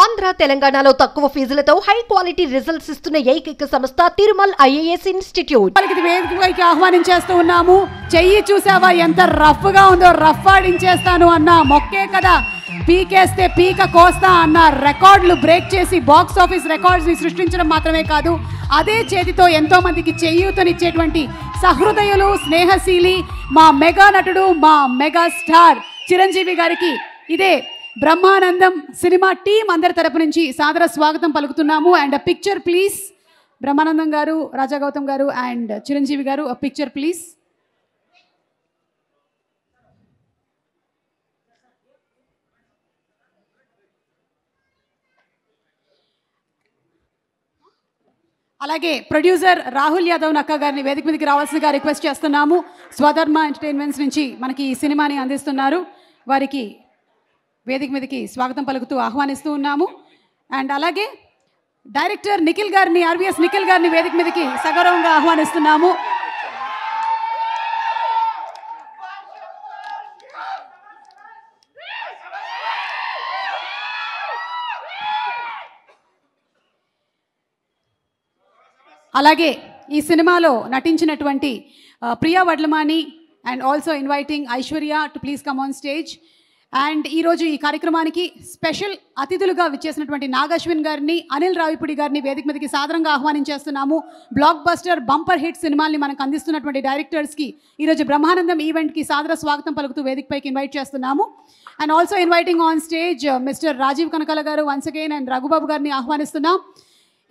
ఆంధ్ర తెలంగాణలో తక్కువ ఫీజులతో high quality results ఇస్తున్న ఏకైక సంస్థ తిరుమల్ ఐఏఎస్ ఇన్స్టిట్యూట్. వేదికపైకి ఆహ్వానించేస్తూ ఉన్నాము. చెయ్యి చూసావా ఎంత రఫ్ గా ఉందో, రఫ్ ఆడించేస్తాను అన్న మొక్కే కదా, పీకేస్తే పీక కోస్తా అన్న రికార్డులు బ్రేక్ చేసి బాక్స్ ఆఫీస్ రికార్డ్స్ ని సృష్టించడం మాత్రమే కాదు, అదే చేతితో ఎంతో మందికి చేయూతనిచ్చేటువంటి సహృదయులు, స్నేహశీలి మా మెగా నటుడు, మా మెగా స్టార్ చిరంజీవి గారికి ఇదే బ్రహ్మానందం సినిమా టీం అందరి తరపు నుంచి సాదర స్వాగతం పలుకుతున్నాము. And picture please. Brahmanandam garu, Raja Gautham garu and Chiranjeevi garu, picture please. అలాగే ప్రొడ్యూసర్ రాహుల్ యాదవ్ నక్క గారిని వేదిక మీదకి రావాల్సిందిగా రిక్వెస్ట్ చేస్తున్నాము. స్వధర్మ ఎంటర్టైన్మెంట్స్ నుంచి మనకి ఈ సినిమాని అందిస్తున్నారు. వారికి వేదిక మీదకి స్వాగతం పలుకుతూ ఆహ్వానిస్తూ ఉన్నాము. అండ్ అలాగే డైరెక్టర్ నిఖిల్ గారిని, ఆర్వీఎస్ నిఖిల్ గారిని వేదిక మీదకి సగౌరవంగా ఆహ్వానిస్తున్నాము. అలాగే ఈ సినిమాలో నటించినటువంటి Priya Vadlamani and also inviting Aishwarya to please come on stage. And ఈరోజు ఈ కార్యక్రమానికి స్పెషల్ అతిథులుగా విచ్చేసినటువంటి నాగశ్విన్ గారిని, అనిల్ రావిపూడి గారిని వేదిక మీదకి సాదరంగా ఆహ్వానించేస్తున్నాము. బ్లాక్ బస్టర్ బంపర్ హిట్ సినిమాల్ని మనకు అందిస్తున్నటువంటి డైరెక్టర్స్కి ఈరోజు బ్రహ్మానందం ఈవెంట్కి సాదర స్వాగతం పలుకుతూ వేదికపైకి ఇన్వైట్ చేస్తున్నాము. And also inviting on stage mister Rajiv Kanakala గారు వన్స్ అగైన్ అండ్ రఘుబాబు గారిని ఆహ్వానిస్తున్నాం.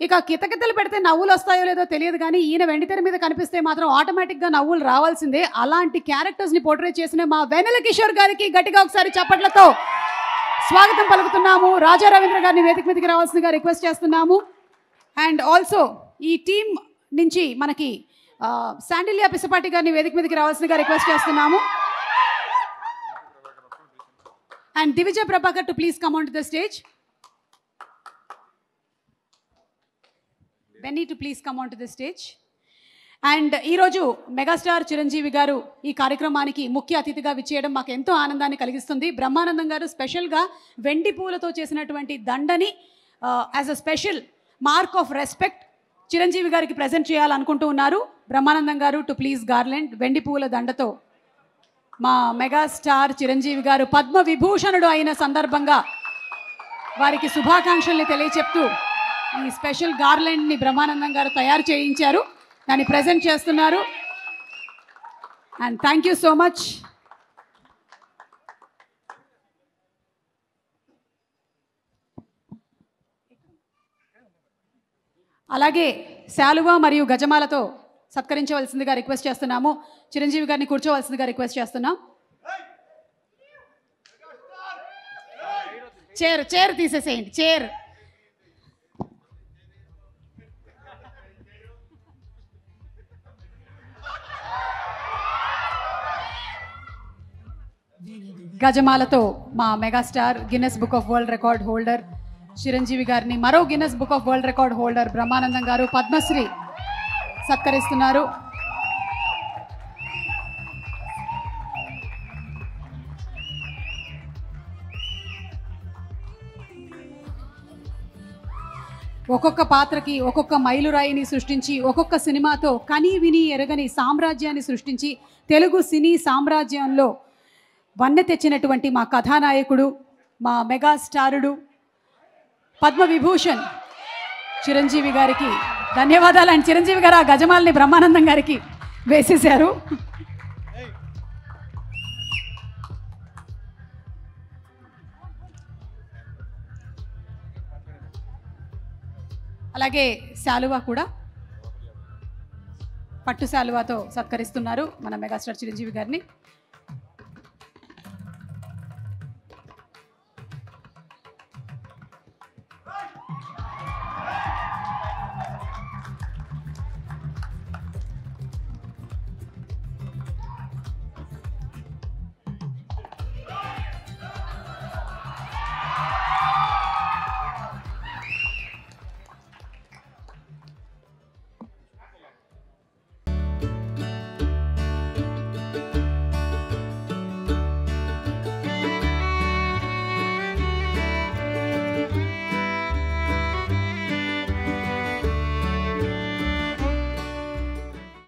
ఇక కితకితలు పెడితే నవ్వులు వస్తాయో లేదో తెలియదు కానీ ఈయన వెండితెర మీద కనిపిస్తే మాత్రం ఆటోమేటిక్గా నవ్వులు రావాల్సిందే. అలాంటి క్యారెక్టర్స్ని పోర్ట్రే చేసిన మా వెన్నెల కిషోర్ గారికి గట్టిగా ఒకసారి చప్పట్లతో స్వాగతం పలుకుతున్నాము. రాజా రవీంద్ర గారిని వేదిక మీదకి రావాల్సిందిగా రిక్వెస్ట్ చేస్తున్నాము. అండ్ ఆల్సో ఈ టీం నుంచి మనకి శాండిల్యా పిసపాటి గారిని వేదిక మీదకి రావాల్సిందిగా రిక్వెస్ట్ చేస్తున్నాము. And Divijay Prabhakar to please come on to the stage. Benny to please come on to the stage. And ఈరోజు మెగాస్టార్ చిరంజీవి గారు ఈ కార్యక్రమానికి ముఖ్య అతిథిగా విచ్చేయడం మాకు ఎంతో ఆనందాన్ని కలిగిస్తుంది. బ్రహ్మానందం గారు స్పెషల్గా వెండి పూలతో చేసినటువంటి దండని as a special mark of respect Chiranjeevi గారికి ప్రజెంట్ చేయాలనుకుంటూ ఉన్నారు. బ్రహ్మానందం గారు టు ప్లీజ్ గార్లెండ్ వెండి పూల దండతో మా మెగాస్టార్ చిరంజీవి గారు పద్మ విభూషణుడు అయిన సందర్భంగా వారికి శుభాకాంక్షల్ని తెలియచెప్తూ ఈ స్పెషల్ గార్లెండ్ని బ్రహ్మానందం గారు తయారు చేయించారు, దాన్ని ప్రజెంట్ చేస్తున్నారు. And thank you so much. అలాగే శాలువా మరియు గజమాలతో సత్కరించవలసిందిగా రిక్వెస్ట్ చేస్తున్నాము. చిరంజీవి గారిని కూర్చోవలసిందిగా రిక్వెస్ట్ చేస్తున్నాం. చైర్ తీసేసేయండి, చైర్. గజమాలతో మా megastar Guinness book of world record holder Chiranjeevi గారిని, మరో Guinness book of world record holder Brahmanandam garu Padmashri సత్కరిస్తున్నారు. ఒక్కొక్క పాత్రకి ఒక్కొక్క మైలురాయిని సృష్టించి, ఒక్కొక్క సినిమాతో కని విని ఎరగని సామ్రాజ్యాన్ని సృష్టించి తెలుగు సినీ సామ్రాజ్యంలో వన్నె తెచ్చినటువంటి మా కథానాయకుడు, మా మెగాస్టారుడు, పద్మ విభూషణ్ చిరంజీవి గారికి ధన్యవాదాలు. అండ్ చిరంజీవి గారు ఆ గజమాలని బ్రహ్మానందం గారికి వేసేశారు. అలాగే శాలువా కూడా, పట్టు శాలువాతో సత్కరిస్తున్నారు మన మెగాస్టార్ చిరంజీవి గారిని.